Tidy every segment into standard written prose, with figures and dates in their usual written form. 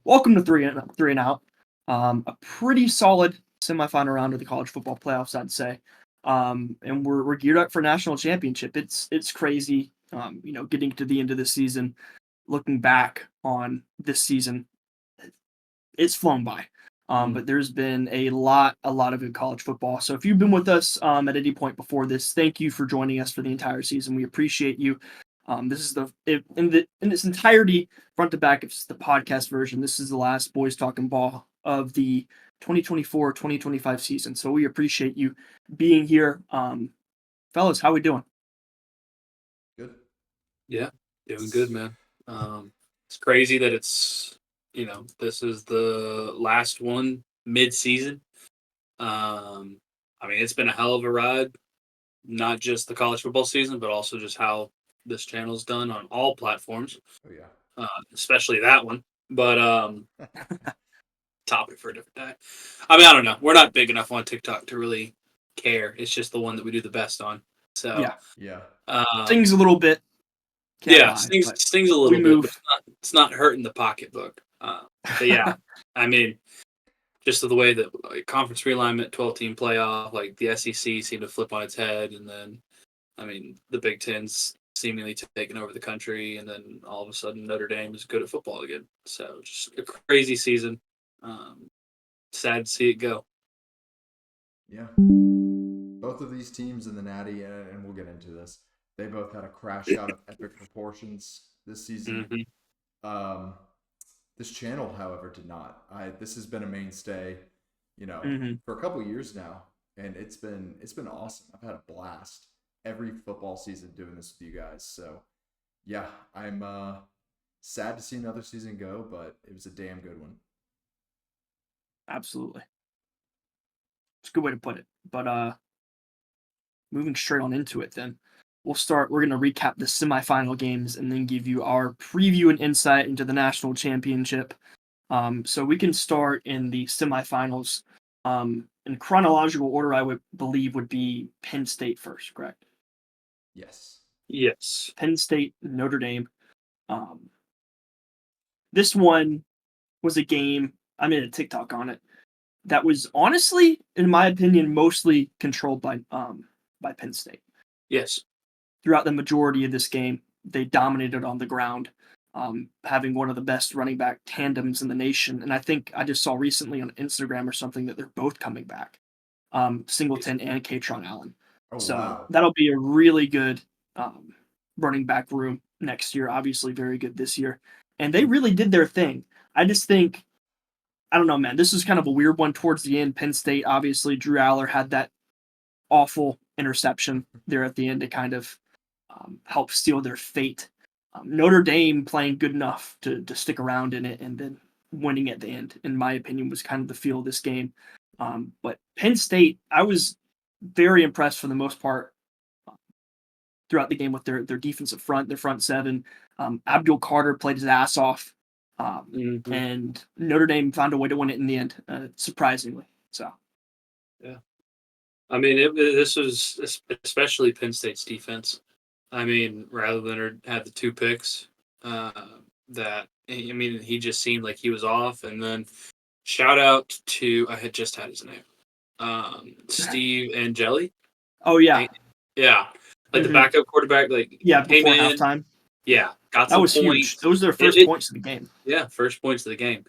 Welcome to three and out. A pretty solid semifinal round of the college football playoffs, I'd say. And we're geared up for national championship. It's crazy. Getting to the end of the season, looking back on this season, it's flown by. But there's been a lot of good college football. So if you've been with us at any point before this, thank you for joining us for the entire season. We appreciate you. This is in its entirety, front to back. It's the podcast version. This is the last Boys Talking Ball of the 2024-2025 season. So we appreciate you being here, fellas. How we doing? Good. Yeah, doing good, man. It's crazy that this is the last one mid-season. I mean, it's been a hell of a ride, not just the college football season, but also just how this channel's done on all platforms, Oh yeah. especially that one. But topic for a different day. I mean, I don't know. We're not big enough on TikTok to really care. It's just the one that we do the best on. So Yeah. Stings a little bit. Stings a little bit, but it's not hurting the pocketbook. But yeah, I mean, just the way that conference realignment, 12-team playoff, like the SEC seemed to flip on its head, and then, I mean, the Big Ten's seemingly taking over the country, and then all of a sudden Notre Dame is good at football again. So just a crazy season. Sad to see it go. Yeah. Both of these teams in the Natty, and we'll get into this, they both had a crash out of epic proportions this season. Mm-hmm. This channel, however, did not. This has been a mainstay, Mm-hmm. for a couple years now, and it's been awesome. I've had a blast every football season doing this with you guys. So, yeah, I'm sad to see another season go, but it was a damn good one. Absolutely. It's a good way to put it. But moving straight on into it then. We're going to recap the semifinal games and then give you our preview and insight into the national championship. So we can start in the semifinals. In chronological order, I would believe would be Penn State first, correct? Yes. Yes. Penn State, Notre Dame. This one was a game, I made a TikTok on it, that was honestly, in my opinion, mostly controlled by Penn State. Yes. Throughout the majority of this game, they dominated on the ground, having one of the best running back tandems in the nation. And I think I just saw recently on Instagram or something that they're both coming back, Singleton and Katron Allen. Oh, so wow. That'll be a really good running back room next year. Obviously, very good this year. And they really did their thing. I just think, I don't know, man. This is kind of a weird one towards the end. Penn State, obviously, Drew Aller had that awful interception there at the end to kind of help steal their fate. Notre Dame playing good enough to stick around in it and then winning at the end, in my opinion, was kind of the feel of this game. But Penn State, I was very impressed for the most part throughout the game with their defensive front, their front seven. Abdul Carter played his ass off. And Notre Dame found a way to win it in the end, surprisingly. So, yeah. I mean, this was especially Penn State's defense. I mean, rather than had the 2 picks, he just seemed like he was off. And then shout out to, I had just had his name, Steve Angeli. Oh, yeah. Yeah. Like the backup quarterback, before halftime. Yeah, got that some was points. Huge. Those were their first points of the game. Yeah, first points of the game.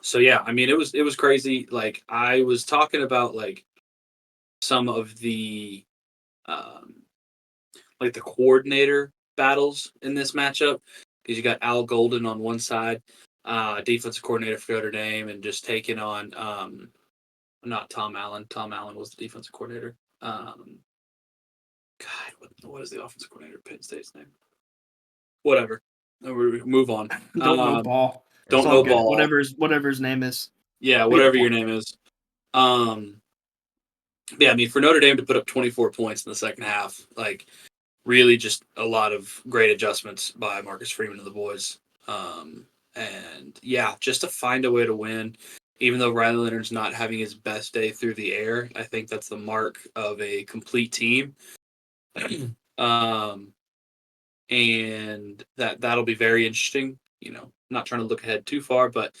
So yeah, I mean, it was crazy. Like I was talking about some of the the coordinator battles in this matchup, because you got Al Golden on one side, defensive coordinator for Notre Dame, and just taking on not Tom Allen. Tom Allen was the defensive coordinator. What is the offensive coordinator of Penn State's name? Whatever. Move on. Don't know ball. Don't know ball. Whatever his name is. Yeah, whatever your name is. Yeah, I mean, for Notre Dame to put up 24 points in the second half, really just a lot of great adjustments by Marcus Freeman and the boys. And yeah, just to find a way to win, even though Riley Leonard's not having his best day through the air, I think that's the mark of a complete team. And that'll be very interesting, not trying to look ahead too far, but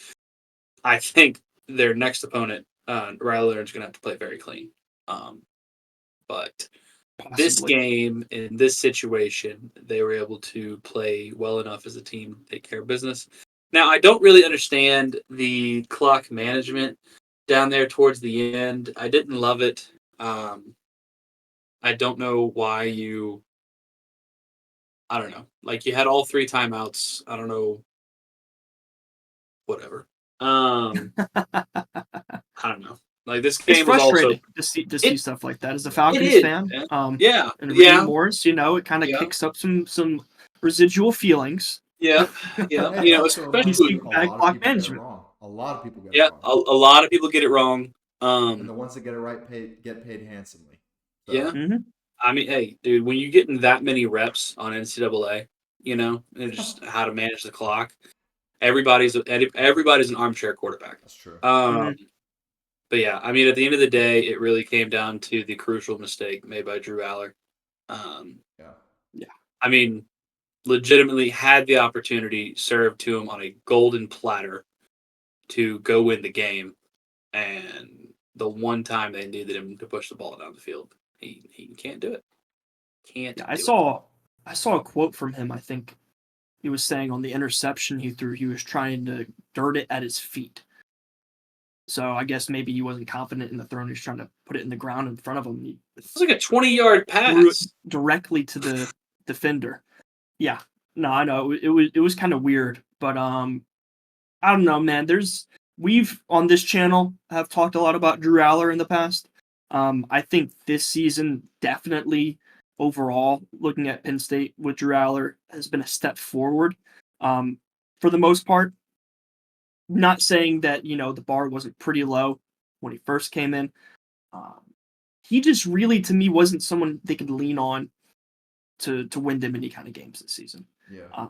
I think their next opponent, Riley Leonard's going to have to play very clean. But this Possibly. game, in this situation, they were able to play well enough as a team, take care of business. Now, I don't really understand the clock management down there towards the end. I didn't love it. I don't know why I don't know. Like, you had all 3 timeouts. I don't know. Whatever. I don't know. Like, this It's game was also frustrating to see stuff like that as a Falcons is, fan. man. Yeah. And Yeah. reading Morris, it kind of Yeah. kicks up some residual feelings. Yeah. Hey, Especially These with bad a lot of clock people get it management. wrong. A lot of people get yeah, it a wrong. lot of people get it wrong. And the ones that get it right get paid handsomely. So, Yeah. Mm-hmm. I mean, hey, dude, when you get in that many reps on NCAA, and just how to manage the clock, everybody's an armchair quarterback. that's true. But yeah, I mean, at the end of the day, it really came down to the crucial mistake made by Drew Aller. Yeah. I mean, legitimately had the opportunity served to him on a golden platter to go win the game, and the one time they needed him to push the ball down the field, he can't do it. I saw a quote from him. I think he was saying on the interception he threw, he was trying to dirt it at his feet. So I guess maybe he wasn't confident in the throw and he was trying to put it in the ground in front of him. It was like a 20-yard threw it pass. directly to the defender. Yeah. No, I know. It was kind of weird. But I don't know, man. We've on this channel have talked a lot about Drew Aller in the past. I think this season definitely overall, looking at Penn State with Drew Aller, has been a step forward. For the most part, not saying that the bar wasn't pretty low when he first came in. He just really, to me, wasn't someone they could lean on to win them any kind of games this season. Yeah.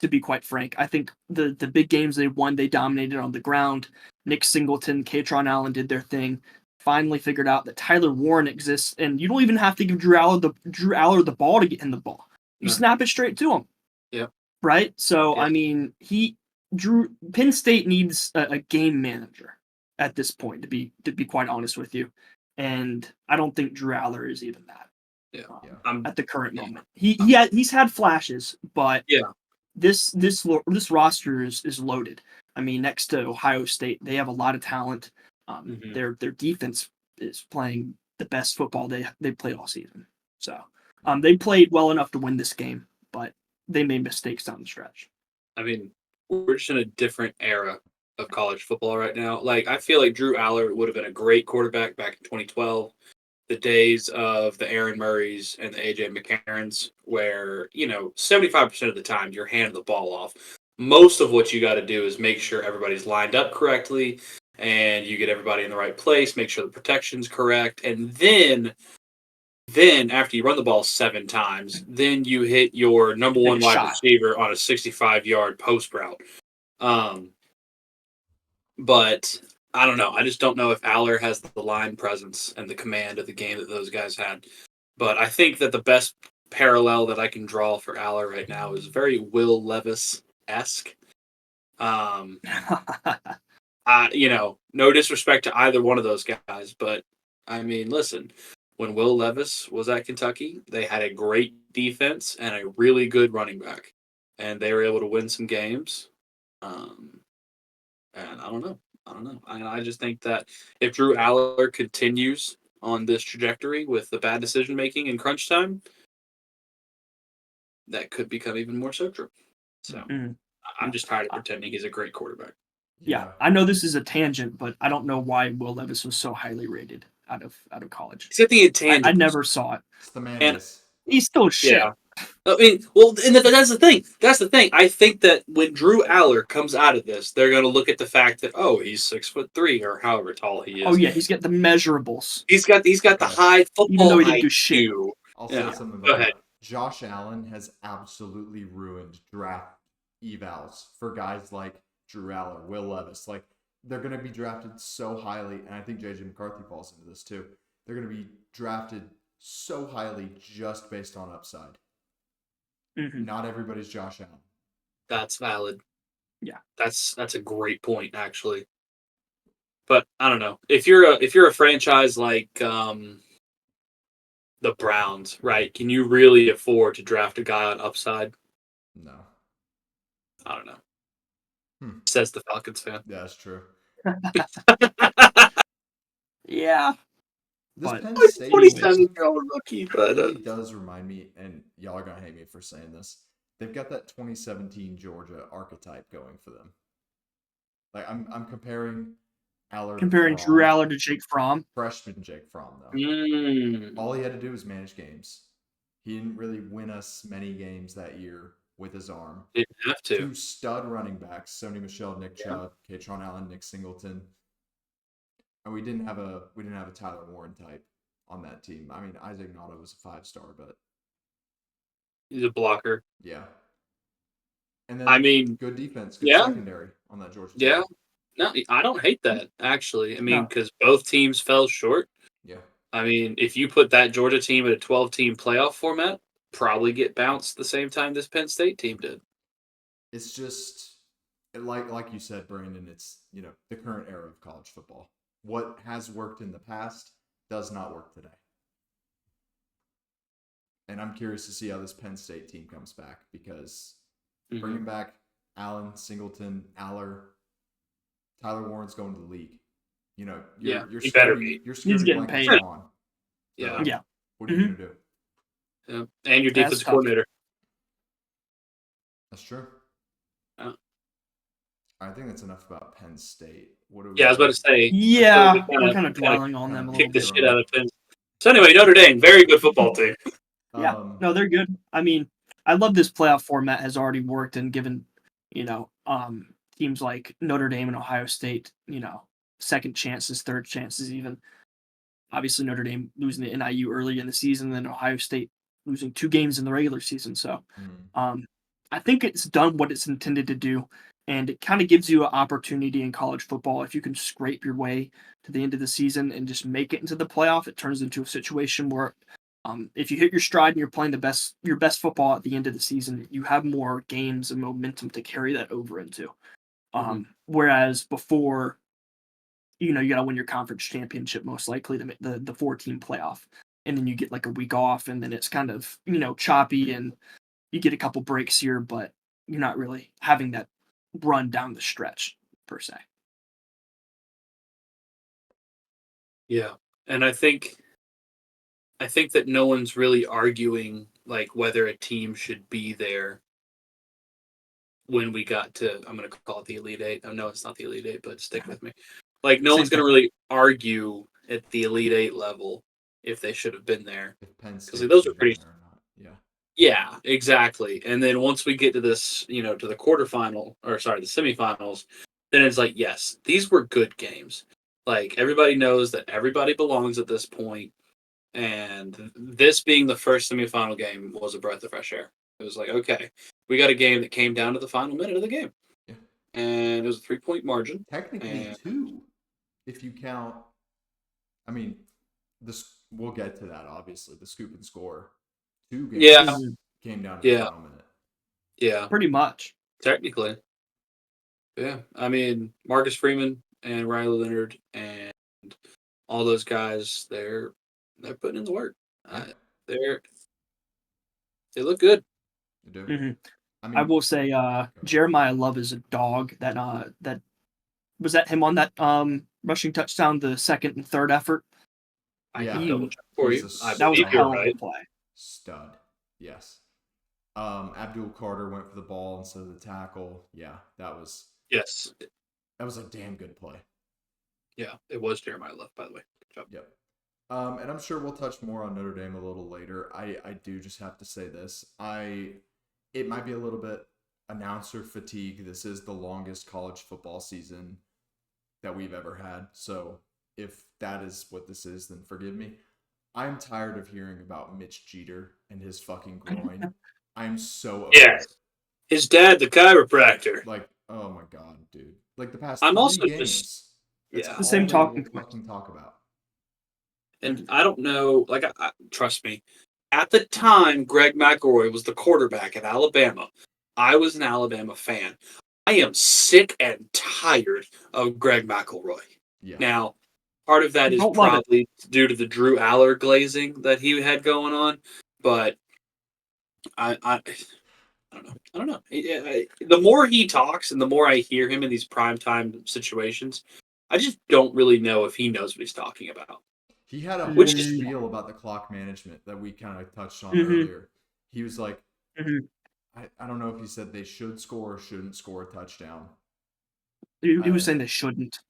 To be quite frank, I think the big games they won, they dominated on the ground. Nick Singleton, Katron Allen did their thing. Finally figured out that Tyler Warren exists, and you don't even have to give Drew Aller the ball to get in the ball. You snap it straight to him. Yeah. Right. So I mean, Penn State needs a game manager at this point, to be quite honest with you, and I don't think Drew Aller is even that. At the current moment, he's had flashes, but this roster is loaded. I mean, next to Ohio State, they have a lot of talent. Their defense is playing the best football they played all season. So they played well enough to win this game, but they made mistakes down the stretch. I mean, we're just in a different era of college football right now. Like, I feel like Drew Aller would have been a great quarterback back in 2012. The days of the Aaron Murrays and the AJ McCarrons, where 75% of the time you're handing the ball off. Most of what you got to do is make sure everybody's lined up correctly, and you get everybody in the right place, make sure the protection's correct, and then after you run the ball 7 times, then you hit your number one wide receiver on a 65-yard post route. But I don't know. I just don't know if Aller has the line presence and the command of the game that those guys had. But I think that the best parallel that I can draw for Aller right now is very Will Levis-esque. No disrespect to either one of those guys, but I mean, listen, when Will Levis was at Kentucky, they had a great defense and a really good running back, and they were able to win some games. And I don't know. I just think that if Drew Aller continues on this trajectory with the bad decision making in crunch time, that could become even more so true. So I'm just tired of pretending he's a great quarterback. Yeah, I know this is a tangent, but I don't know why Will Levis was so highly rated out of college. He's got the intangibles. I never saw it. It's the man. He's still shit. Yeah. I mean, well, and that's the thing. That's the thing. I think that when Drew Aller comes out of this, they're going to look at the fact that he's 6'3" or however tall he is. Oh yeah, he's got the measurables. He's got the high football even though he didn't IQ. do shit. I'll say something about that. Josh Allen has absolutely ruined draft evals for guys like Drew Aller, Will Levis. Like, they're going to be drafted so highly, and I think J.J. McCarthy falls into this too. They're going to be drafted so highly just based on upside. Not everybody's Josh Allen. That's valid. Yeah. That's a great point, actually. But I don't know. If you're a franchise like the Browns, right? Can you really afford to draft a guy on upside? No. I don't know. Hmm. Says the Falcons fan. Yeah, that's true. Yeah. This But Penn Like State team 27-year-old rookie, but really does remind me, and y'all are gonna hate me for saying this. They've got that 2017 Georgia archetype going for them. Like I'm comparing Aller to comparing Drew Fromm, Aller to Jake Fromm. freshman Jake Fromm though. mm, All he had to do was manage games. He didn't really win us many games that year with his arm. didn't have to. Two stud running backs, Sony Michel, Nick Yeah. Chubb, Katron Allen, Nick Singleton. And we didn't have a Tyler Warren type on that team. I mean, Isaac Nauta was a 5-star, but He's a blocker. yeah. And then I mean, good defense, good yeah, secondary on that Georgia team. yeah. No, I don't hate that, actually. I mean, No. because both teams fell short. Yeah. I mean, if you put that Georgia team in a 12-team playoff format, probably get bounced the same time this Penn State team did. It's just like you said, Brandon, it's, the current era of college football. What has worked in the past does not work today. And I'm curious to see how this Penn State team comes back, because bringing back Allen, Singleton, Aller, Tyler Warren's going to the league. Your he better security, be. your security getting blanket's paid. on. Yeah. Yeah. What are you going to do? Yeah. And your That's defensive tough. coordinator. That's true. Yeah. I think that's enough about Penn State. What do we? Yeah, I was about to say. Yeah, I we're kind of dwelling on them a little kick the bit. shit out of Penn. So anyway, Notre Dame, very good football team. Yeah, no, they're good. I mean, I love this playoff format has already worked and given, teams like Notre Dame and Ohio State, second chances, third chances even. Obviously, Notre Dame losing to NIU early in the season, then Ohio State losing 2 games in the regular season. So, I think it's done what it's intended to do, and it kind of gives you an opportunity in college football. If you can scrape your way to the end of the season and just make it into the playoff, it turns into a situation where if you hit your stride and you're playing your best football at the end of the season, you have more games and momentum to carry that over into. Whereas before, you got to win your conference championship most likely to make the 4-team playoff, and then you get like a week off, and then it's kind of choppy, and you get a couple breaks here, but you're not really having that run down the stretch per se. Yeah, and I think that no one's really arguing like whether a team should be there when we got to, I'm going to call it the Elite Eight. I know it's not the Elite Eight, but stick with me. Like, no Same one's going to thing. really argue at the Elite Eight level if they should have been there. If Penn State Because those are should have pretty. been there or not. Yeah. Yeah, exactly. And then once we get to this, to the quarterfinal, or sorry, the semifinals, then it's like, yes, these were good games. Like, everybody knows that everybody belongs at this point. And this being the first semifinal game was a breath of fresh air. It was like, okay, we got a game that came down to the final minute of the game. Yeah. And it was a 3-point margin. Technically 2, if you count. I mean, we'll get to that, obviously. The scoop and score. 2 games came down to the final minute. Yeah. Pretty much. Technically. Yeah. I mean, Marcus Freeman and Riley Leonard and all those guys, they're putting in the work. Yeah. They look good. They do. Mm-hmm. I mean, I will say Jeremiah Love is a dog. That was that him on that rushing touchdown, the second and third effort. I Yeah. can double check for you. That was a hell of a play. Stud. Yes. Abdul Carter went for the ball instead of the tackle. Yeah, that was a damn good play. Yeah, it was Jeremiah Love, by the way. Good job. Yep. And I'm sure we'll touch more on Notre Dame a little later. I do just have to say this. It might be a little bit announcer fatigue. This is the longest college football season that we've ever had. So if that is what this is, then forgive me. I'm tired of hearing about Mitch Jeter and his fucking groin. I'm so over it. His dad, the chiropractor. Like, oh my god, dude. Like the past I'm 3 also games. it's all the same they talking will point. fucking talk about. And I don't know, like, trust me. At the time, Greg McElroy was the quarterback at Alabama. I was an Alabama fan. I am sick and tired of Greg McElroy. Yeah. Now, part of that is probably due to the Drew Aller glazing that he had going on, but I don't know. The more he talks and the more I hear him in these primetime situations, I just don't really know if he knows what he's talking about. He had a whole spiel about the clock management that we kind of touched on earlier. He was like, I don't know if he said they should score or shouldn't score a touchdown. He was saying they shouldn't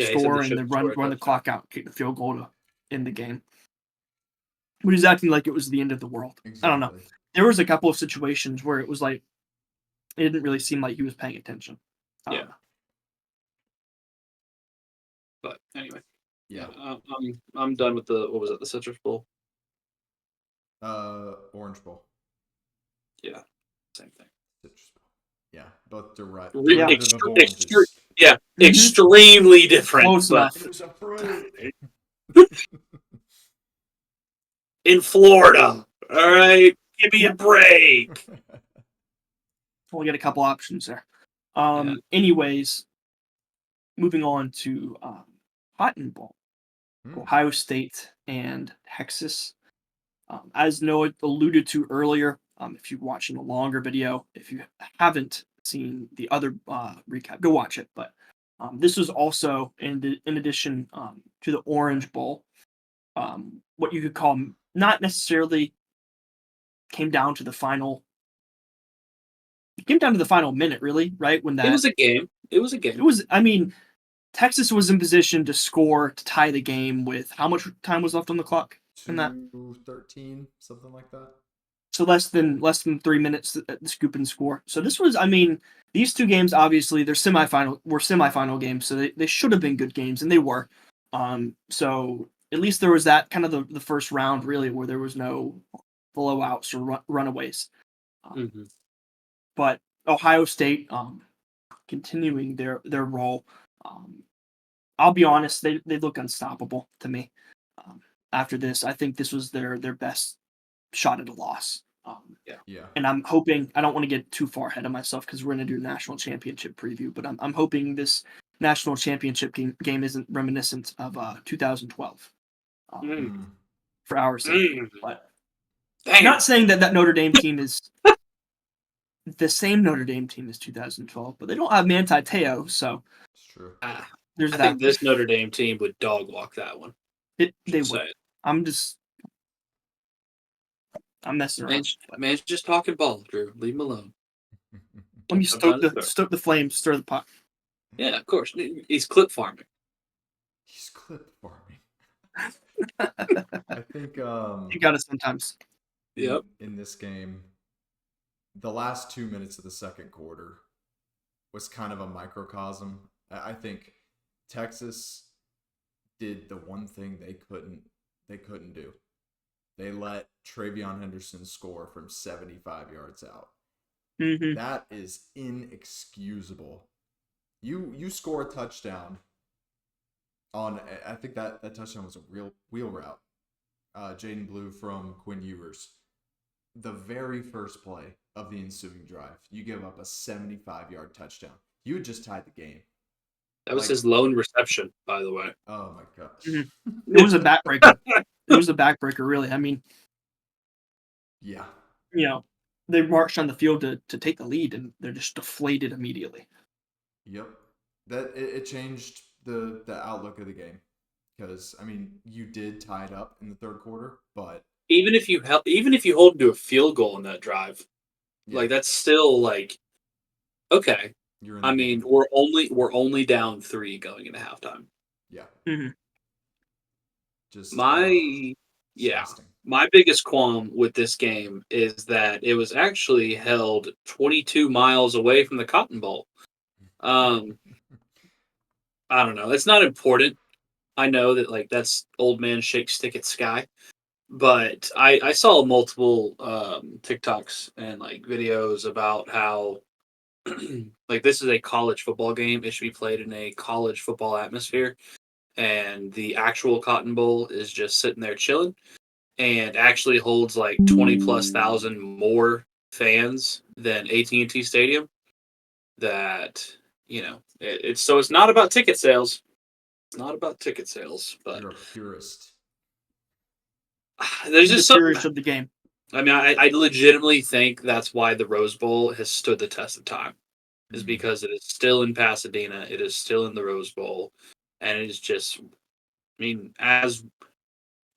score and then run the clock out, kick the field goal to end the game. But he's acting like it was the end of the world. Exactly. I don't know. There was a couple of situations where it was like it didn't really seem like he was paying attention. Yeah. But anyway, yeah, I'm done with the the Citrus Bowl. Orange Bowl. Yeah, same thing. Citrus Bowl. Yeah, both direct. Extremely different. Close enough. It was a fruit. In Florida. All right, give me a break. Only got a couple options there. Anyways, moving on to Cotton Bowl, Ohio State and Texas. As Noah alluded to earlier, if you're watching a longer video, if you haven't seen the other recap, go watch it. But this was also in addition to the Orange Bowl, what you could call not necessarily came down to the final. It came down to the final minute, really, right? When that it was a game. It was a game. It was. I mean, Texas was in position to score to tie the game with how much time was left on the clock? 2:13, something like that. So less than 3 minutes to scoop and score. So this was, I mean, these two games obviously were semifinal games, so they should have been good games, and they were. So at least there was that kind of the first round really where there was no blowouts or runaways. But Ohio State continuing their role. I'll be honest, they look unstoppable to me. After this, I think this was their best shot at a loss. And I'm hoping, I don't want to get too far ahead of myself because we're going to do a national championship preview, but I'm hoping this national championship game isn't reminiscent of 2012 for our sake. But I'm not saying that Notre Dame team is the same Notre Dame team as 2012, but they don't have Manti Te'o, so it's true. I think this Notre Dame team would dog walk that one. They would. I'm messing around. Man's just talking ball, Drew. Leave him alone. Let me stoke the flames, stir the pot. Yeah, of course. He's clip farming. He's clip farming. I think you got it sometimes. Yep. In this game, the last 2 minutes of the second quarter was kind of a microcosm. I think Texas did the one thing they couldn't do. They let Travion Henderson score from 75 yards out. That is inexcusable. You score a touchdown on, I think that touchdown was a real wheel route. Jaden Blue from Quinn Ewers. The very first play of the ensuing drive, you give up a 75-yard touchdown. You had just tied the game. That was his lone reception, by the way. Oh my gosh. It was a backbreaker. It was a backbreaker, really. I mean, yeah. They marched on the field to take the lead, and they're just deflated immediately. Yep. That it changed the outlook of the game. Because, I mean, you did tie it up in the third quarter, but even if you hold to a field goal in that drive, like that's still like okay. I mean, we're only down 3 going into halftime. Yeah. Just my biggest qualm with this game is that it was actually held 22 miles away from the Cotton Bowl. I don't know. It's not important. I know that like that's old man shake stick at sky. But I saw multiple TikToks and like videos about how like this is a college football game. It should be played in a college football atmosphere. And the actual Cotton Bowl is just sitting there chilling and actually holds like 20,000+ more fans than AT&T Stadium. that it's not about ticket sales. It's not about ticket sales, but you're a purist. there's just something. Of the game. I mean, I legitimately think that's why the Rose Bowl has stood the test of time, is because it is still in Pasadena, it is still in the Rose Bowl, and it is just. I mean, as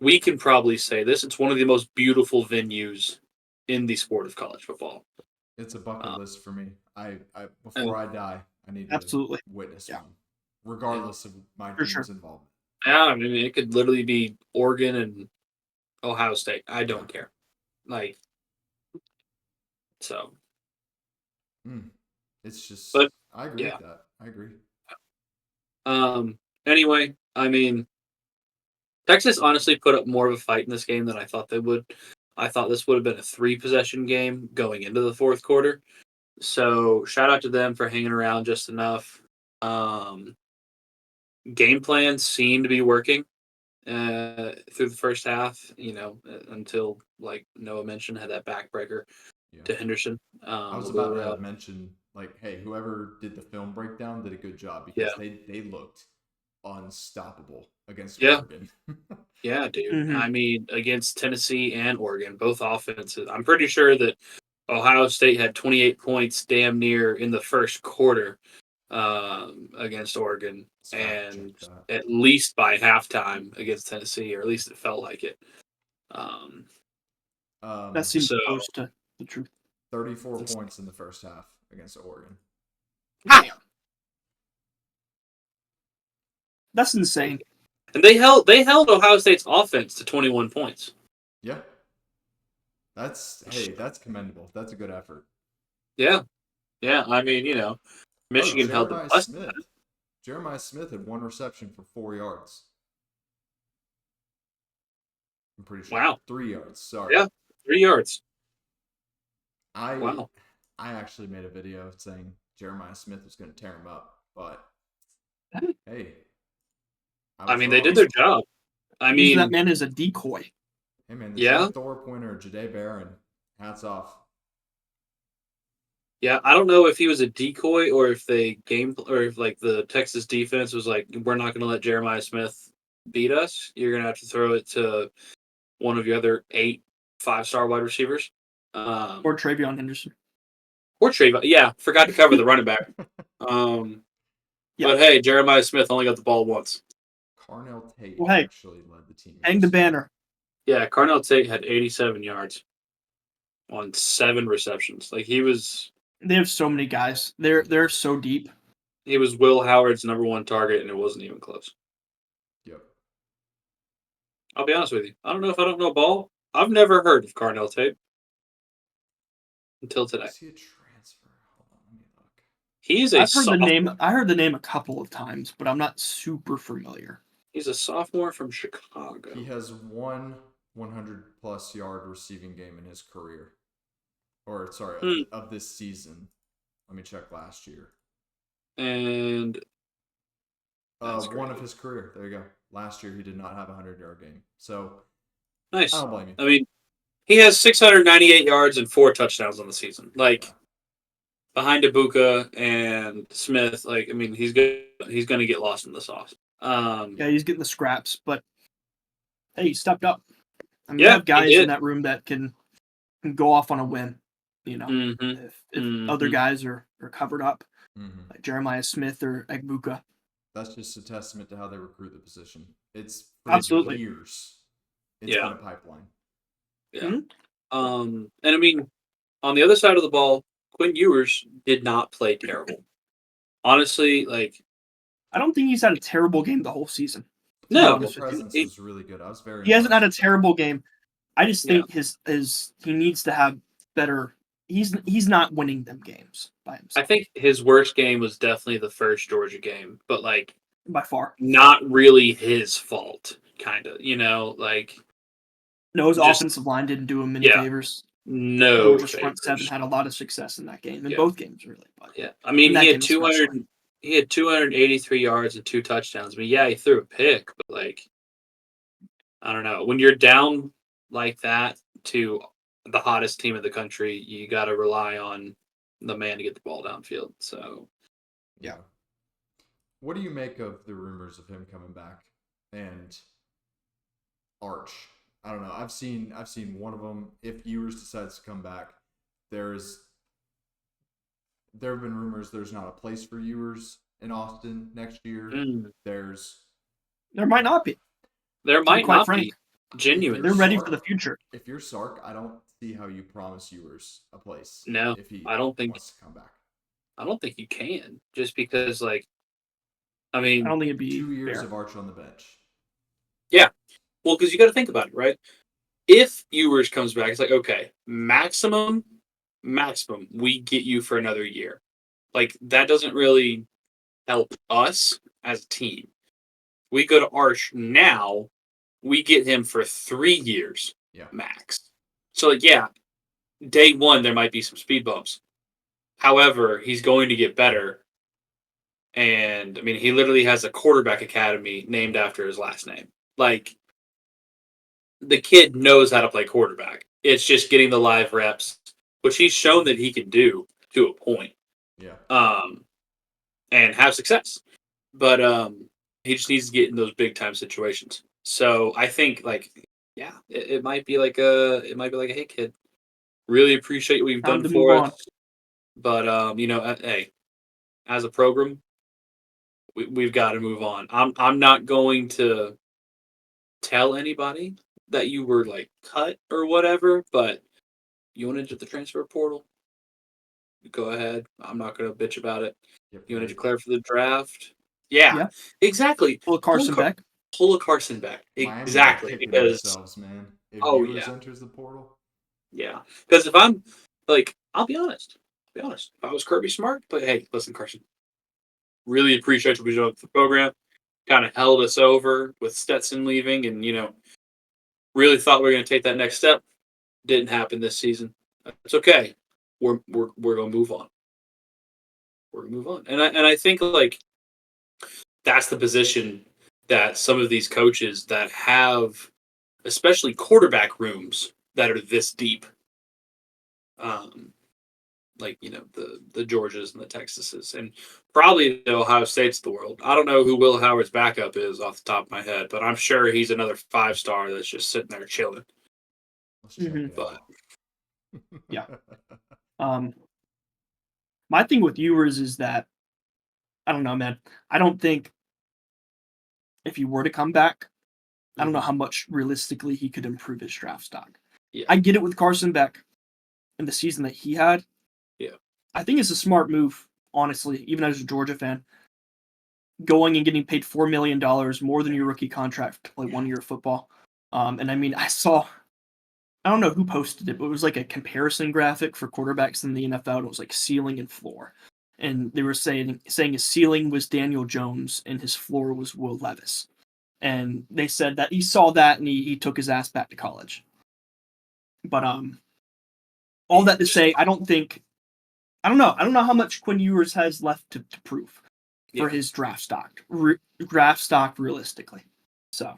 we can probably say this, it's one of the most beautiful venues in the sport of college football. It's a bucket list for me. I and- before I die, I need to Absolutely. witness Yeah. one, regardless of my For team's sure. involvement. Yeah, I mean, it could literally be Oregon and Ohio State. I don't care. Like, so. It's just, But I agree yeah. with that. I agree. Anyway, I mean, Texas honestly put up more of a fight in this game than I thought they would. I thought this would have been a 3-possession game going into the fourth quarter. So shout out to them for hanging around just enough. Game plans seem to be working through the first half, until, like Noah mentioned, had that backbreaker Yeah. to Henderson. I was about to mention, like, hey, whoever did the film breakdown did a good job because they looked unstoppable against Oregon. Yeah, dude. Mm-hmm. I mean, against Tennessee and Oregon, both offenses. I'm pretty sure that Ohio State had 28 points damn near in the first quarter against Oregon, and at least by halftime against Tennessee, or at least it felt like it. That seems close to the truth. 34 points in the first half against Oregon. Damn. That's insane. And they held Ohio State's offense to 21 points. Yeah. That's commendable. That's a good effort. Yeah. Yeah, I mean, Michigan held the Smith. Jeremiah Smith had 1 reception for 4 yards. I'm pretty sure. Wow. 3 yards. Sorry. Yeah, 3 yards. I actually made a video saying Jeremiah Smith was going to tear him up, but hey. I mean, they did their job. I mean, that man is a decoy. Hey, man, the Trent Thor pointer, Jade Barron, hats off. Yeah, I don't know if he was a decoy or if like the Texas defense was like, we're not going to let Jeremiah Smith beat us. You're going to have to throw it to one of your other 8 5-star wide receivers. Or Travion Henderson. Or Travion. Yeah, forgot to cover the running back. But hey, Jeremiah Smith only got the ball once. Carnell Tate actually led the team. Hang the banner. Yeah, Carnell Tate had 87 yards on 7 receptions. Like, he was... They have so many guys. They're so deep. He was Will Howard's number 1 target, and it wasn't even close. Yep. I'll be honest with you. I don't know if I don't know ball. I've never heard of Carnell Tate until today. Is he a transfer? Hold on, let me look. He's a sophomore. I heard the name a couple of times, but I'm not super familiar. He's a sophomore from Chicago. He has 1 100-plus yard receiving game in his career. Or, sorry, of this season. Let me check last year. And... one of his career. There you go. Last year, he did not have a 100-yard game. So, nice. I don't blame you. I mean, he has 698 yards and 4 touchdowns on the season. Like, behind Ibuka and Smith, like, I mean, he's going to get lost in the sauce. Yeah, he's getting the scraps, but hey, he stepped up. I mean, you have guys in that room that can go off on a win. If other guys are covered up, like Jeremiah Smith or Egbuka. That's just a testament to how they recruit the position. It's absolutely years. It's been a pipeline. Yeah. And I mean, on the other side of the ball, Quinn Ewers did not play terrible. Honestly, like, I don't think he's had a terrible game the whole season. No, his presence was really good. I was very. He hasn't had a terrible game. I just think his he needs to have better. He's not winning them games by himself. I think his worst game was definitely the first Georgia game, but like by far, not really his fault. Kind of, like. No, his offensive line didn't do him any favors. No, Georgia's front 7 had a lot of success in that game. In both games, really. But I mean, he had 200. He had 283 yards and 2 touchdowns. I mean, he threw a pick, but like, I don't know. When you're down like that to the hottest team in the country, you got to rely on the man to get the ball downfield. So, Yeah. What do you make of the rumors of him coming back and Arch? I don't know. I've seen one of them. If Ewers decides to come back, there have been rumors there's not a place for Ewers in Austin next year. There might not be. There might quite not frank. be. Genuinely, they're ready for the future. If you're Sark, I don't see how you promise Ewers a place. No, if he I don't think wants to come back. I don't think you can, just because, like, I I mean, don't think it'd be 2 years fair. of Arch on the bench. Yeah, well, because you got to think about it, right? If Ewers comes back, it's like, okay, maximum, we get you for another year. Like, that doesn't really help us as a team. We go to Arch now, we get him for 3 years max. So, like, yeah, day one, there might be some speed bumps. However, he's going to get better. And, I mean, he literally has a quarterback academy named after his last name. Like, the kid knows how to play quarterback. It's just getting the live reps, which he's shown that he can do to a point. Yeah. And have success. But he just needs to get in those big time situations. So I think, like, yeah, it might be like a hey kid, really appreciate what you've Time done to for move us. But hey, as a program, we've got to move on. I'm not going to tell anybody that you were like cut or whatever, but you want to enter the transfer portal, go ahead. I'm not going to bitch about it. You want to declare for the draft? Yeah. Exactly. Pull a Carson back. Pull a Carson back. Miami's Exactly. kicking Because themselves, man. If Oh, Ewers yeah. enters the portal. Yeah. Because if I'm like, I'll be honest. If I was Kirby Smart, but hey, listen, Carson. Really appreciate what you're doing with the program. Kind of held us over with Stetson leaving, and really thought we were going to take that next step. Didn't happen this season. It's okay. We're going to move on. We're going to move on. And I think, like, that's the position that some of these coaches that have, especially quarterback rooms that are this deep, like, the Georgias and the Texases, and probably the Ohio States of the world. I don't know who Will Howard's backup is off the top of my head, but I'm sure he's another 5-star that's just sitting there chilling. Let's check it out. Yeah. My thing with Ewers is that, I don't know, man. I don't think if he were to come back, I don't know how much realistically he could improve his draft stock. Yeah. I get it with Carson Beck in the season that he had. Yeah. I think it's a smart move, honestly, even as a Georgia fan. Going and getting paid $4 million more than your rookie contract to play 1 year of football. And I mean, I don't know who posted it, but it was like a comparison graphic for quarterbacks in the NFL. And it was like ceiling and floor. And they were saying his ceiling was Daniel Jones and his floor was Will Levis. And they said that he saw that and he took his ass back to college. But all that to say, I don't know how much Quinn Ewers has left to prove for his draft stock realistically. So,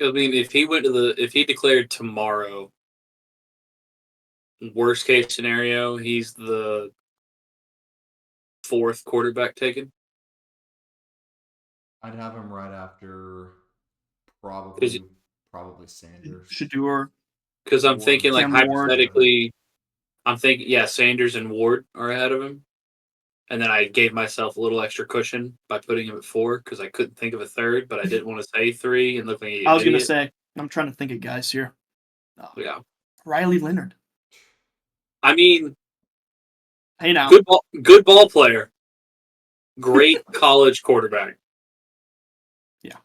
I mean, if he declared tomorrow, worst case scenario, he's the 4th quarterback taken. I'd have him right after probably Sanders. Shador. Because I'm thinking, like, Cam Ward. hypothetically, I'm thinking, Sanders and Ward are ahead of him. And then I gave myself a little extra cushion by putting him at 4 because I couldn't think of a third, but I didn't want to say 3 and look like an I was going to idiot. say, I'm trying to think of guys here. Yeah. Riley Leonard. I mean, hey now, good ball player, great college quarterback. Yeah,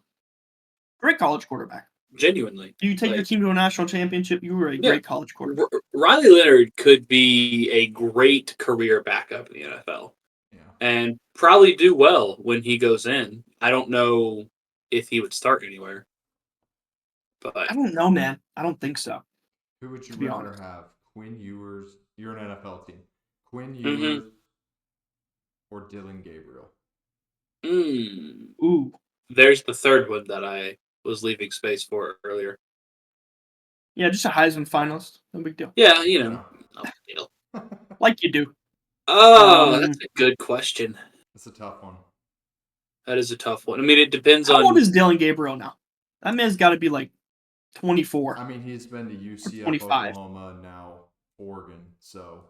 great college quarterback. Genuinely, you take your team to a national championship, you were a great college quarterback. Riley Leonard could be a great career backup in the NFL, and probably do well when he goes in. I don't know if he would start anywhere, but I don't know, man. I don't think so. Who would you rather have? Quinn Ewers. You're an NFL team. Quinn Ewers or Dylan Gabriel? Ooh. There's the third one that I was leaving space for earlier. Yeah, just a Heisman finalist. No big deal. Yeah, no big deal. Like you do. Oh, that's a good question. That's a tough one. That is a tough one. I mean, it depends How on. old is Dylan Gabriel now? That man's got to be like 24. I mean, he's been to UCF, 25. Oklahoma, and now Oregon, so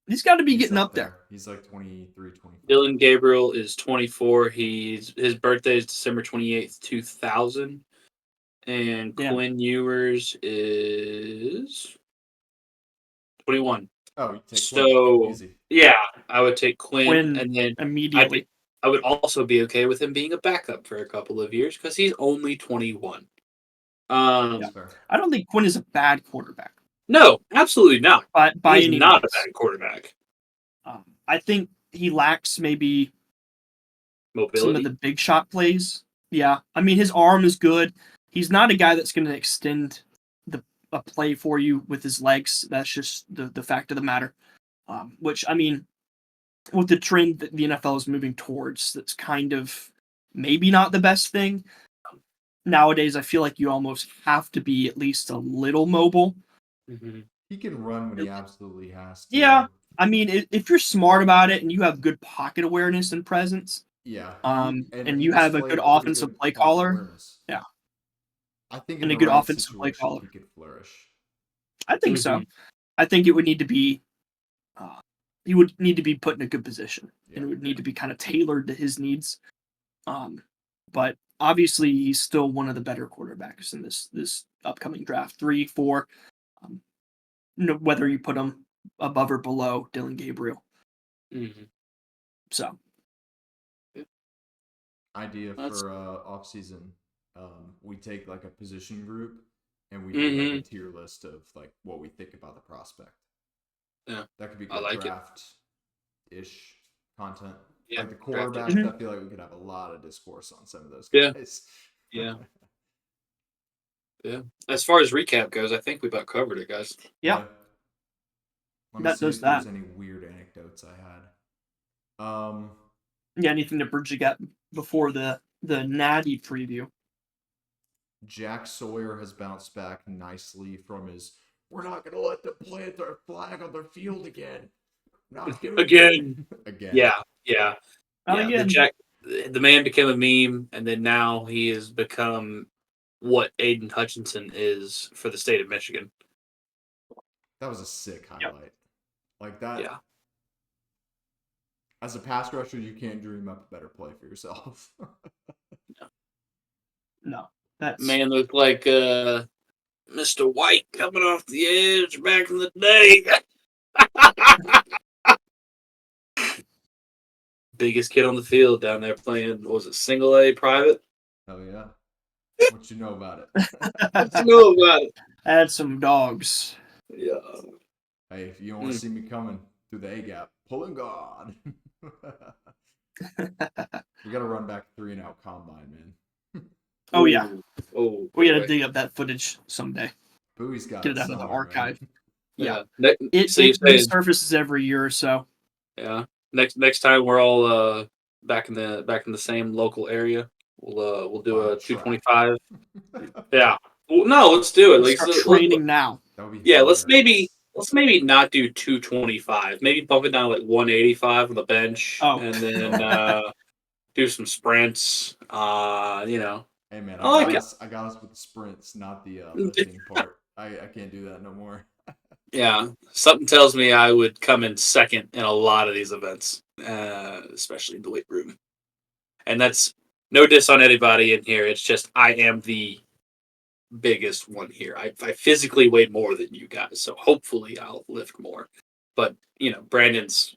He's got to be he's getting up there. there. He's like 23, 25. Dylan Gabriel is 24. His birthday is December 28th, 2000. And Quinn Ewers is 21. Oh, you take So, Quinn. Easy. yeah, I would take Quinn, Quinn and then immediately. I would also be okay with him being a backup for a couple of years because he's only 21. That's fair. I don't think Quinn is a bad quarterback. No, absolutely not. By He's any not means. a bad quarterback. I think he lacks maybe Mobility. some of the big shot plays. Yeah, I mean his arm is good. He's not a guy that's going to extend a play for you with his legs. That's just the fact of the matter. Which I mean, with the trend that the NFL is moving towards, that's kind of maybe not the best thing. Nowadays, I feel like you almost have to be at least a little mobile. Mm-hmm. He can run when he absolutely has to. Yeah, I mean, if you're smart about it and you have good pocket awareness and presence, Yeah. and you have a good offensive play caller, awareness. yeah, I think and in a the good right offensive play situation, caller, he could flourish. I think so. I think it would need to be, he would need to be put in a good position, and it would need to be kind of tailored to his needs. But obviously, he's still one of the better quarterbacks in this upcoming draft. 3, 4, whether you put him above or below Dylan Gabriel. Mm-hmm. So, idea for off season, we take like a position group and we do Mm-hmm. like a tier list of like what we think about the prospect. Yeah, that could be I good like draft-ish content. Yeah, like the quarterbacks, Mhm. I feel like we could have a lot of discourse on some of those Yeah. guys. Yeah. Yeah. As far as recap goes, I think we about covered it, guys. Yeah. Let me That see does if there's that. any weird anecdotes I had. Yeah, anything to bridge you got before the Natty preview? Jack Sawyer has bounced back nicely from his "we're not going to let them plant their flag on their field again." Not Again. Again. Yeah. Yeah. Not Yeah. again. The man became a meme, and then now he has become what Aiden Hutchinson is for the state of Michigan. That was a sick highlight. Yep. Like that. Yeah. As a pass rusher, you can't dream up a better play for yourself. No. That's Man looked like Mr. White coming off the edge back in the day. Biggest kid on the field down there playing, what was it, single A private? Oh, yeah. What you know about it? What you know about it? Add some dogs. Yeah. Hey, if you don't want to see me coming through the A gap, pulling guard. We got to run back 3-and-out combine, man. Oh yeah. Oh, We got to dig up that footage someday. Bowie's got Get it out of the archive. Man. Yeah. It So resurfaces every year or so. Yeah. Next time we're all back in the same local area, we'll do a 225. Yeah. Well, no, let's do it. Like, Start training now. That would be yeah, hilarious. let's maybe not do 225. Maybe bump it down to like 185 on the bench, and then do some sprints. Hey man, I got us with the sprints, not the lifting part. I can't do that no more. Yeah, something tells me I would come in second in a lot of these events, especially in the weight room. And that's no diss on anybody in here. It's just I am the biggest one here. I physically weigh more than you guys, so hopefully I'll lift more. But Brandon's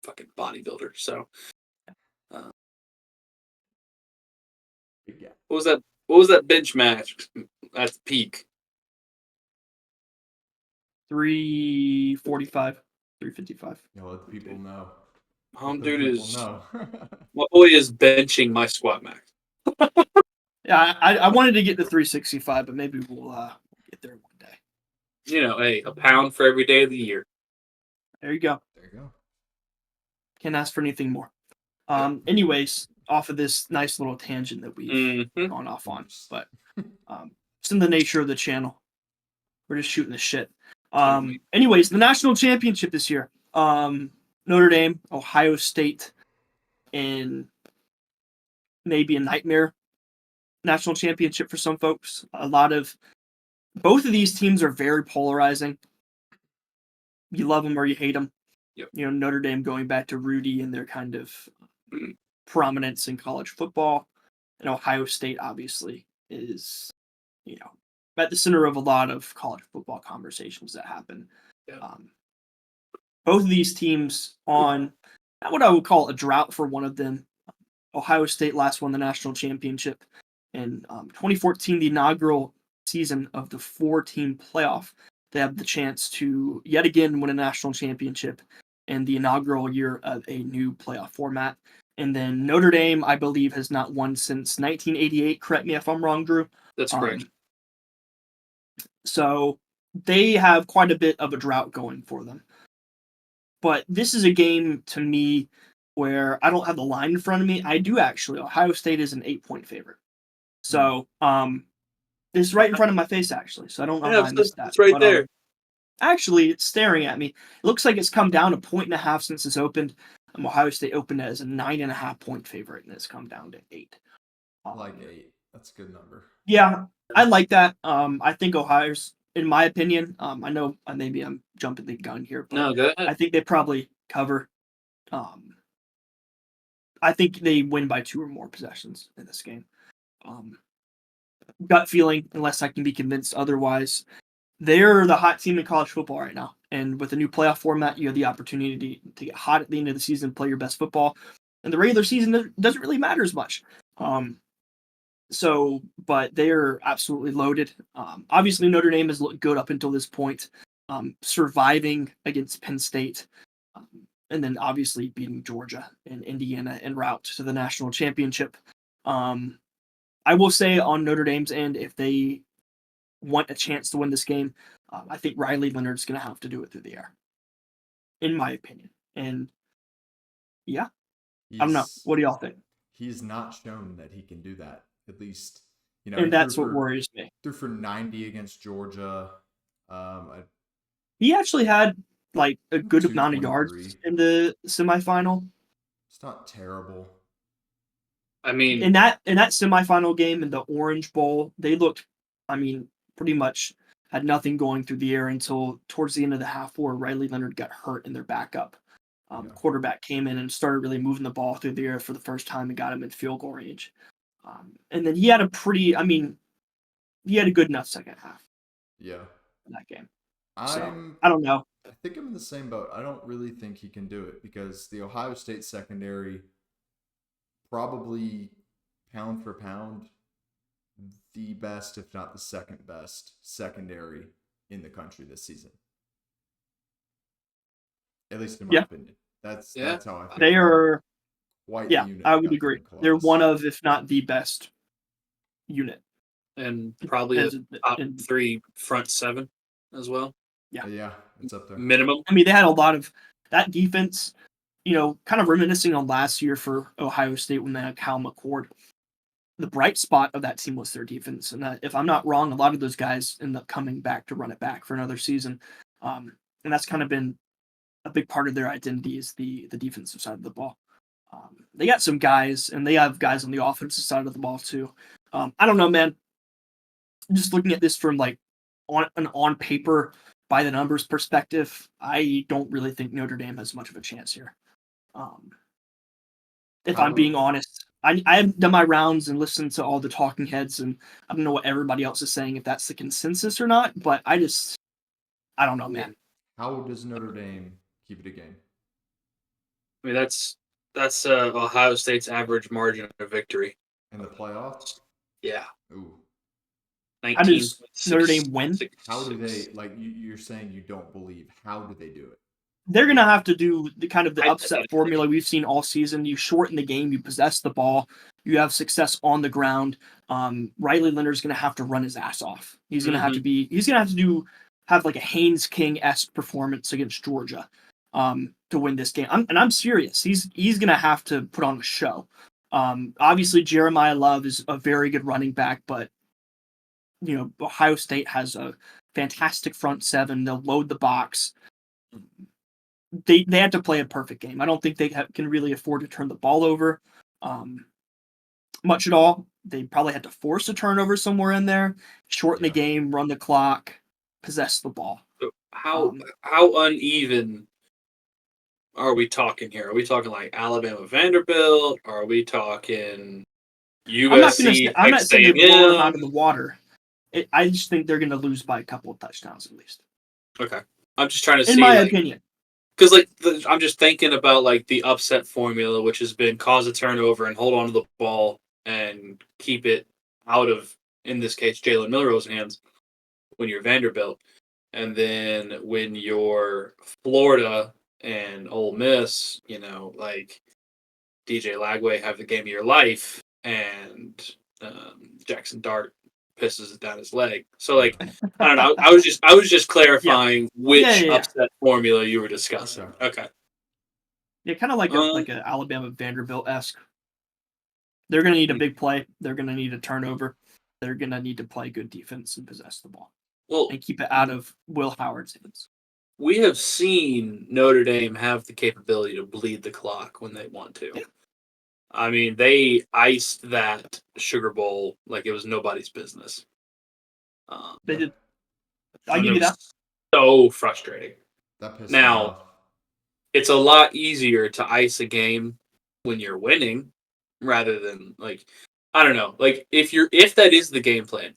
fucking bodybuilder. So, Yeah. what was that bench match at the peak? 345, 355. Let the people know. Dude is know. my boy is benching my squat max. Yeah, I wanted to get to 365, but maybe we'll get there one day. Hey, a pound for every day of the year. There you go. There you go. Can't ask for anything more. Anyways, off of this nice little tangent that we've gone off on, but it's in the nature of the channel. We're just shooting the shit. Anyways, the national championship this year. Notre Dame, Ohio State, in maybe a nightmare national championship for some folks. Both of these teams are very polarizing. You love them or you hate them. Yep. Notre Dame going back to Rudy and their kind of prominence in college football, and Ohio State obviously is, at the center of a lot of college football conversations that happen. Yeah. Both of these teams on what I would call a drought for one of them. Ohio State last won the national championship in 2014, the inaugural season of the 4-team playoff. They have the chance to yet again win a national championship in the inaugural year of a new playoff format. And then Notre Dame, I believe, has not won since 1988. Correct me if I'm wrong, Drew. That's correct. So they have quite a bit of a drought going for them. But this is a game, to me, where I don't have the line in front of me. I do actually. Ohio State is an 8-point favorite. So it's right in front of my face, actually. So I don't know how I missed that. It's right there. Actually, it's staring at me. It looks like it's come down 1.5 since it's opened. Ohio State opened as a 9.5-point favorite, and it's come down to 8. I like 8. That's a good number. Yeah, I like that. I think Ohio's, in my opinion, I know maybe I'm jumping the gun here, but No, go ahead. I think they probably cover. I think they win by 2 or more possessions in this game. Gut feeling, unless I can be convinced otherwise. They're the hot team in college football right now. And with a new playoff format, you have the opportunity to get hot at the end of the season, play your best football. And the regular season doesn't really matter as much. But they're absolutely loaded. Obviously, Notre Dame has looked good up until this point, surviving against Penn State, and then obviously beating Georgia and Indiana en route to the national championship. I will say on Notre Dame's end, if they want a chance to win this game, I think Riley Leonard's going to have to do it through the air, in my opinion. And I don't know. What do y'all think? He's not shown that he can do that. At least, and that's what worries me. Threw for 90 against Georgia. He actually had like a good amount of yards in the semifinal. It's not terrible. I mean, in that semifinal game in the Orange Bowl, they looked, pretty much had nothing going through the air until towards the end of the half, where Riley Leonard got hurt and their backup quarterback came in and started really moving the ball through the air for the first time and got him in field goal range. And then he had a good enough second half. Yeah. In that game. I don't know. I think I'm in the same boat. I don't really think he can do it because the Ohio State secondary, probably pound for pound, the best, if not the second best, secondary in the country this season. At least in my opinion. That's how I feel. They are quite the unit. I would agree. They're one of, if not the best unit. And probably a top 3 front 7 as well. Yeah, it's up there. Minimum. They had a lot of that defense, kind of reminiscing on last year for Ohio State when they had Cal McCord. The bright spot of that team was their defense. And if I'm not wrong, a lot of those guys end up coming back to run it back for another season. And that's kind of been a big part of their identity, is the defensive side of the ball. They got some guys, and they have guys on the offensive side of the ball too. I don't know, man. Just looking at this from on paper, by the numbers perspective, I don't really think Notre Dame has much of a chance here. If I'm being honest, I have done my rounds and listened to all the talking heads, and I don't know what everybody else is saying, if that's the consensus or not, but I don't know, man. How does Notre Dame keep it a game? That's Ohio State's average margin of victory in the playoffs. Yeah. Ooh. 19. How does Notre Dame win? How do they, you're saying you don't believe? How do they do it? They're going to have to do the upset formula we've seen all season. You shorten the game, you possess the ball, you have success on the ground. Riley Leonard's going to have to run his ass off. He's going to have to have like a Haynes King-esque performance against Georgia to win this game. I'm serious. He's going to have to put on a show. Obviously, Jeremiah Love is a very good running back, but Ohio State has a fantastic front seven. They'll load the box. they had to play a perfect game. I don't think they can really afford to turn the ball over much at all. They probably had to force a turnover somewhere in there, shorten the game, run the clock, possess the ball. So how uneven are we talking here? Are we talking like Alabama Vanderbilt? Are we talking USC? I'm not saying they're blowing them out of A&M? the water. I just think they're going to lose by a couple of touchdowns at least. Okay, I'm just trying to see, in my opinion. Because I'm just thinking about like the upset formula, which has been cause a turnover and hold on to the ball and keep it out of, in this case, Jalen Milroe's hands when you're Vanderbilt, and then when you're Florida and Ole Miss, like DJ Lagway have the game of your life, and Jackson Dart pisses it down his leg. So like, I don't know. I was just clarifying which upset formula you were discussing. Okay. Yeah, kind of like a Alabama Vanderbilt-esque. They're going to need a big play. They're going to need a turnover. They're going to need to play good defense and possess the ball. And keep it out of Will Howard's hands. We have seen Notre Dame have the capability to bleed the clock when they want to. Yeah. I mean, they iced that Sugar Bowl like it was nobody's business. They did. I'll give you that. So frustrating. That pissed me off. It's a lot easier to ice a game when you're winning rather than like, I don't know. Like if that is the game plan,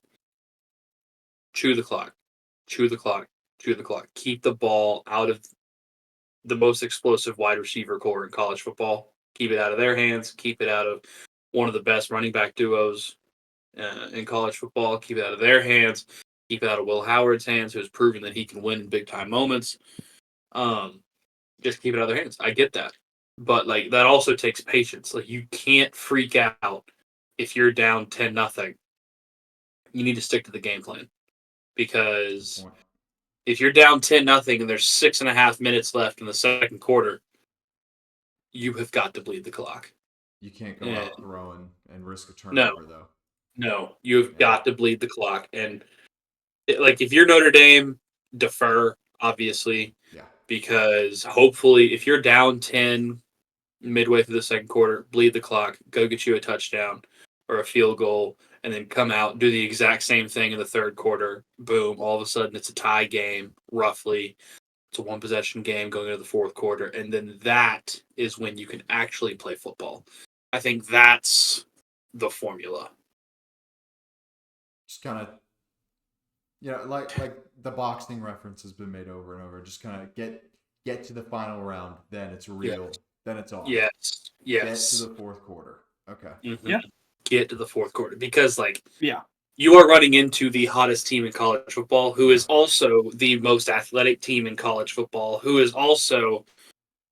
chew the clock. Keep the ball out of the most explosive wide receiver core in college football. Keep it out of their hands. Keep it out of one of the best running back duos in college football. Keep it out of their hands. Keep it out of Will Howard's hands, who's proven that he can win in big time moments. Just keep it out of their hands. I get that. But like that also takes patience. Like you can't freak out if you're down 10-0. You need to stick to the game plan. Because if you're down 10-0 and there's 6.5 minutes left in the second quarter, you have got to bleed the clock. You can't go out throwing and risk a turnover, though. No, you've got to bleed the clock. And if you're Notre Dame, defer, obviously. Yeah. Because hopefully, if you're down 10 midway through the second quarter, bleed the clock, go get you a touchdown or a field goal, and then come out, do the exact same thing in the third quarter. Boom, all of a sudden it's a tie game, roughly. It's a one-possession game going into the fourth quarter, and then that is when you can actually play football. I think that's the formula. Just kind of, like the boxing reference has been made over and over. Just kind of get to the final round, then it's real. Yes. Then it's on. Yes. Get to the fourth quarter. Okay. Mm-hmm. Yeah. Get to the fourth quarter because, you are running into the hottest team in college football, who is also the most athletic team in college football, who is also,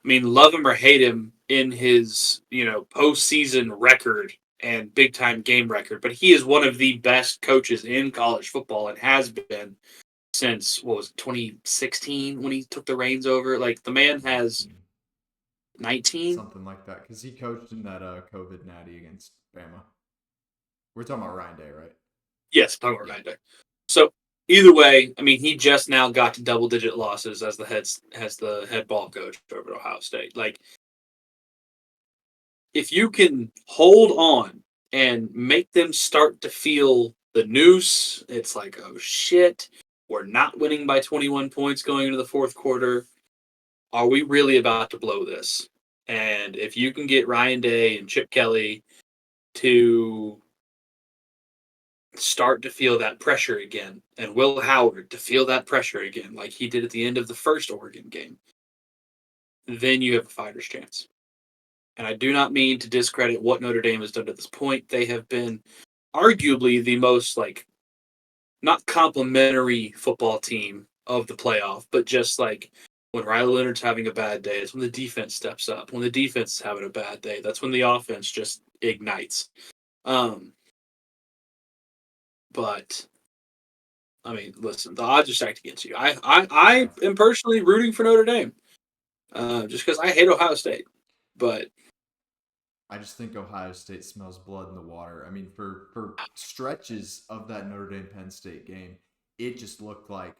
love him or hate him in his, postseason record and big time game record, but he is one of the best coaches in college football and has been since 2016 when he took the reins over. Like the man has 19, something like that, because he coached in that COVID natty against Bama. We're talking about Ryan Day, right? Yes, talking about Ryan Day. So either way, he just now got to double-digit losses as the head ball coach over at Ohio State. Like, if you can hold on and make them start to feel the noose, it's like, oh shit, we're not winning by 21 points going into the fourth quarter. Are we really about to blow this? And if you can get Ryan Day and Chip Kelly to start to feel that pressure again, and Will Howard to feel that pressure again, like he did at the end of the first Oregon game, then you have a fighter's chance. And I do not mean to discredit what Notre Dame has done to this point. They have been arguably the most, not complimentary football team of the playoff, but just when Riley Leonard's having a bad day, it's when the defense steps up. When the defense is having a bad day, that's when the offense just ignites. But listen, the odds are stacked against you. I am personally rooting for Notre Dame, just because I hate Ohio State. But I just think Ohio State smells blood in the water. For stretches of that Notre Dame Penn State game, it just looked like,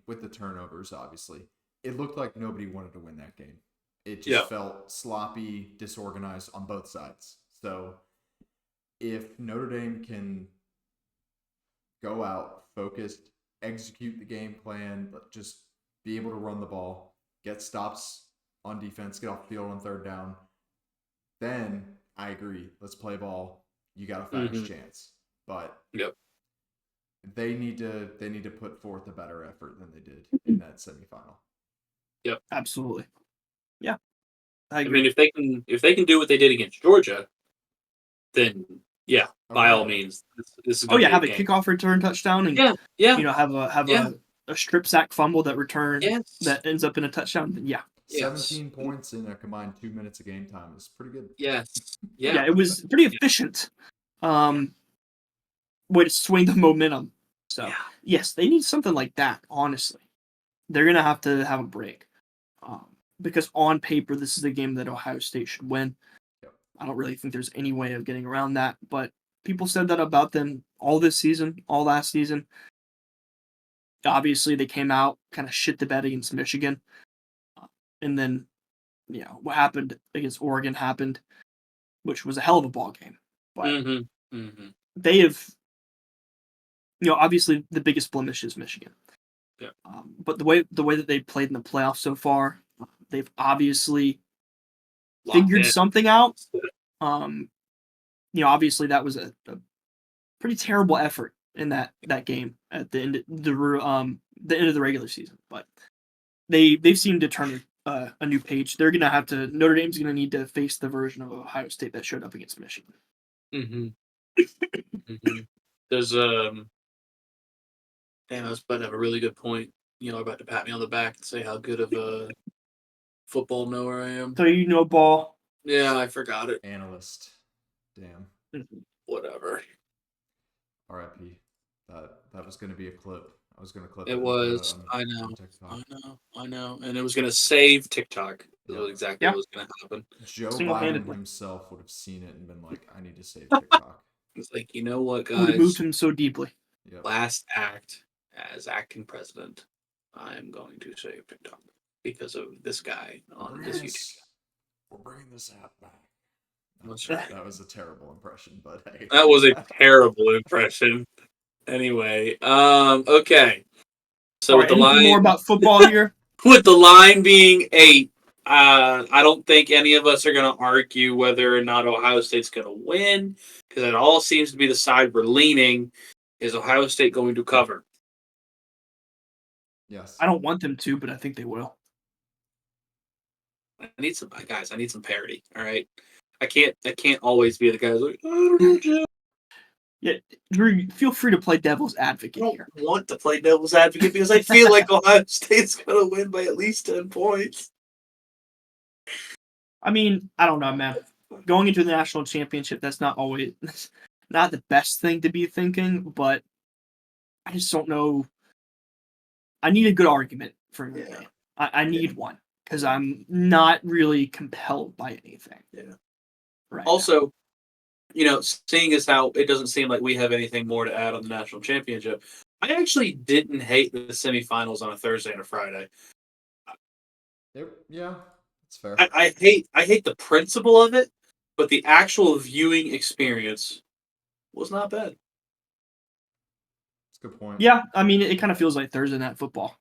with the turnovers, obviously, it looked like nobody wanted to win that game. It just felt sloppy, disorganized on both sides. So if Notre Dame can go out, focused, execute the game plan, but just be able to run the ball, get stops on defense, get off the field on third down, then I agree. Let's play ball. You got a fighter's chance. But they need to put forth a better effort than they did in that semifinal. Yep, absolutely. Yeah, I mean, if they can do what they did against Georgia, then by all means, this is. Have a kickoff return touchdown, and have a strip sack fumble that that ends up in a touchdown. Yeah, 17 points in a combined 2 minutes of game time is pretty good. Yes, it was pretty efficient. Way to swing the momentum. So yes, they need something like that. Honestly, they're gonna have to have a break, because on paper this is a game that Ohio State should win. Yep. I don't really think there's any way of getting around that, but people said that about them all this season, all last season. Obviously, they came out, kind of shit the bed against Michigan. And then, what happened against Oregon happened, which was a hell of a ball game. But they have, obviously the biggest blemish is Michigan. Yeah. But the way that they played in the playoffs so far, they've obviously figured something out. Obviously that was a pretty terrible effort in that game at the end of the end of the regular season, but they've seemed to turn a new page. They're gonna have to. Notre Dame's gonna need to face the version of Ohio State that showed up against Michigan. There's I was about to have a really good point. About to pat me on the back and say how good of a football knower I am. So ball. Yeah, I forgot it. Analyst. Damn. Whatever. R.I.P. That was going to be a clip. I was going to clip it. It was. I know. And it was going to save TikTok. That was exactly what was going to happen. Joe Biden himself would have seen it and been like, I need to save TikTok. It's like, you know what, guys? Would have moved him so deeply. Yep. Last act as acting president, I am going to save TikTok because of this guy on this YouTube. We're bringing this app back. That's right. That was a terrible impression, but hey. That was a terrible impression. Anyway, okay. So with the line, more about football here. With the line being 8, I don't think any of us are going to argue whether or not Ohio State's going to win, because it all seems to be the side we're leaning. Is Ohio State going to cover? Yes. I don't want them to, but I think they will. I need some parity. All right. I can't always be the guy who's like, I don't know, Jim. Yeah, Drew, feel free to play devil's advocate here. I don't want to play devil's advocate because I feel like Ohio State's going to win by at least 10 points. I mean, I don't know, man. Going into the national championship, that's not the best thing to be thinking, but I just don't know. I need a good argument for me. Yeah. I need one because I'm not really compelled by anything. Yeah. Right. Also, seeing as how it doesn't seem like we have anything more to add on the national championship, I actually didn't hate the semifinals on a Thursday and a Friday. Yeah, that's fair. I hate the principle of it, but the actual viewing experience was not bad. That's a good point. Yeah, I mean, it kind of feels like Thursday night football.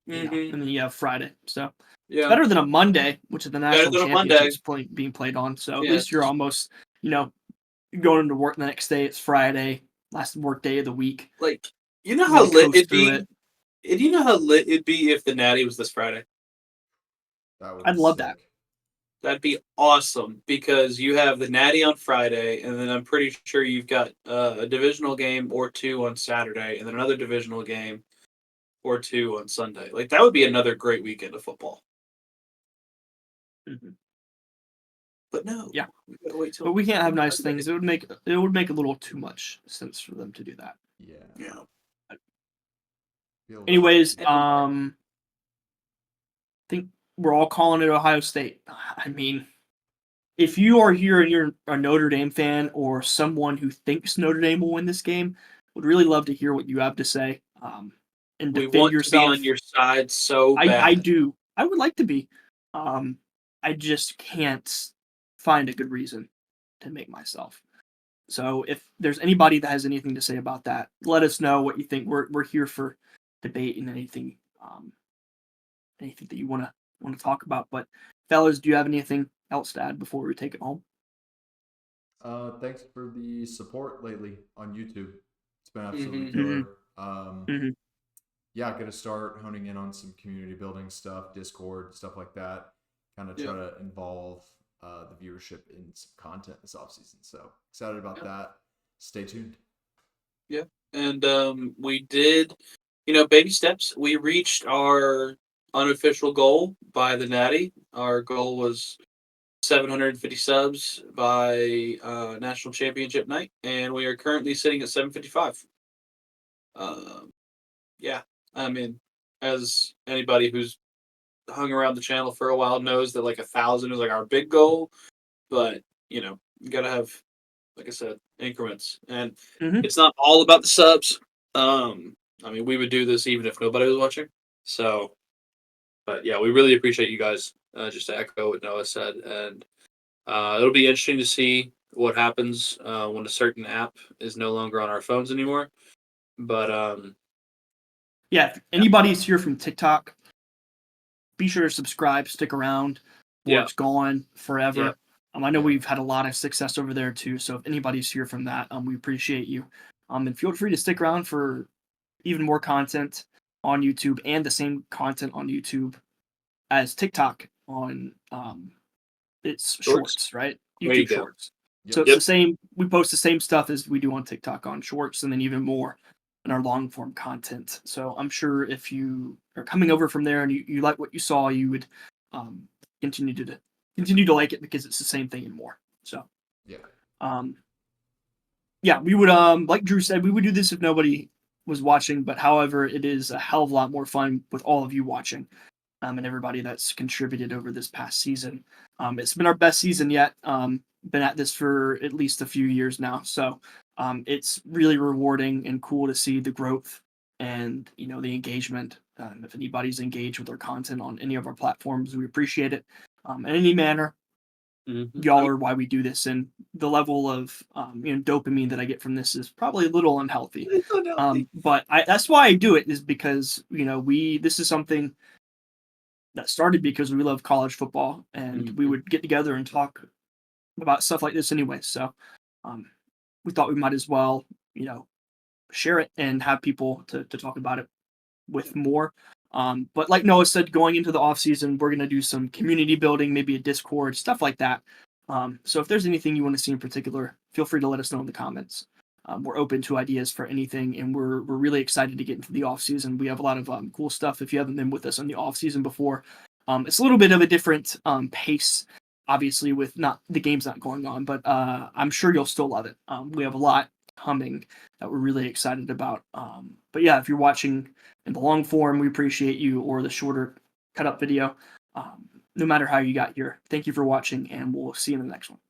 And then you have Friday. So it's better than a Monday, which is the national championship being played on. So at least you're almost, going into work the next day. It's Friday, last work day of the week. Like, how lit it'd be? Do you know how lit it'd be if the Natty was this Friday? I'd love that. That'd be awesome because you have the Natty on Friday, and then I'm pretty sure you've got a divisional game or 2 on Saturday, and then another divisional game or 2 on Sunday. Like, that would be another great weekend of football. Mm-hmm. But no, yeah, we gotta wait till. But we can't have nice things. It would make a little too much sense for them to do that. Yeah. Anyways, I think we're all calling it Ohio State. I mean, if you are here and you're a Notre Dame fan or someone who thinks Notre Dame will win this game, would really love to hear what you have to say. And defend yourself. To be on your side so bad. I do. I would like to be. I just can't find a good reason to make myself. So if there's anybody that has anything to say about that, let us know what you think. We're here for debate and anything that you want to talk about. But fellas, do you have anything else to add before we take it home? Thanks for the support lately on YouTube. It's been absolutely Mhm. killer. Mm-hmm. Yeah, gonna start honing in on some community building stuff, Discord, stuff like that. Kind of Yeah. try to involve the viewership in some content this off season. So excited about Yeah. that. Stay tuned. Yeah. And we did, baby steps. We reached our unofficial goal by the Natty. Our goal was 750 subs by national championship night, and we are currently sitting at 755. Yeah, I mean, as anybody who's hung around the channel for a while knows that like 1,000 is like our big goal, but you gotta have, like I said, increments, and Mm-hmm. it's not all about the subs. I mean, we would do this even if nobody was watching. So, but yeah, we really appreciate you guys. Just to echo what Noah said, and it'll be interesting to see what happens when a certain app is no longer on our phones anymore. But Yeah, if anybody's here from TikTok, be sure to subscribe, stick around, or yeah, it's gone forever. yeah. I know Yeah. we've had a lot of success over there too. So if anybody's here from that, we appreciate you. And feel free to stick around for even more content on YouTube and the same content on YouTube as TikTok on it's Shorts. shorts, right? There you YouTube go. shorts. Yep. So it's Yep. the same. We post the same stuff as we do on TikTok on shorts, and then even more in our long form content. So I'm sure if you are coming over from there and you like what you saw, you would um, continue to like it because it's the same thing and more. So Yeah. um, yeah, we would like Drew said, we would do this if nobody was watching, but however, it is a hell of a lot more fun with all of you watching. And everybody that's contributed over this past season. It's been our best season yet. Been at this for at least a few years now, so it's really rewarding and cool to see the growth and the engagement. If anybody's engaged with our content on any of our platforms, we appreciate it in any manner. Mm-hmm. Y'all are why we do this, and the level of dopamine that I get from this is probably a little unhealthy. But that's why I do it, is because this is something that started because we love college football and we would get together and talk about stuff like this anyway. So we thought we might as well, share it and have people to talk about it with more. But like Noah said, going into the off season, we're going to do some community building, maybe a Discord, stuff like that. So if there's anything you want to see in particular, feel free to let us know in the comments. We're open to ideas for anything, and we're really excited to get into the off season. We have a lot of cool stuff. If you haven't been with us on the off season before, it's a little bit of a different pace, obviously, with not the game's not going on, but I'm sure you'll still love it. We have a lot coming that we're really excited about. But yeah, if you're watching in the long form, we appreciate you, or the shorter cut up video. No matter how you got here, thank you for watching, and we'll see you in the next one.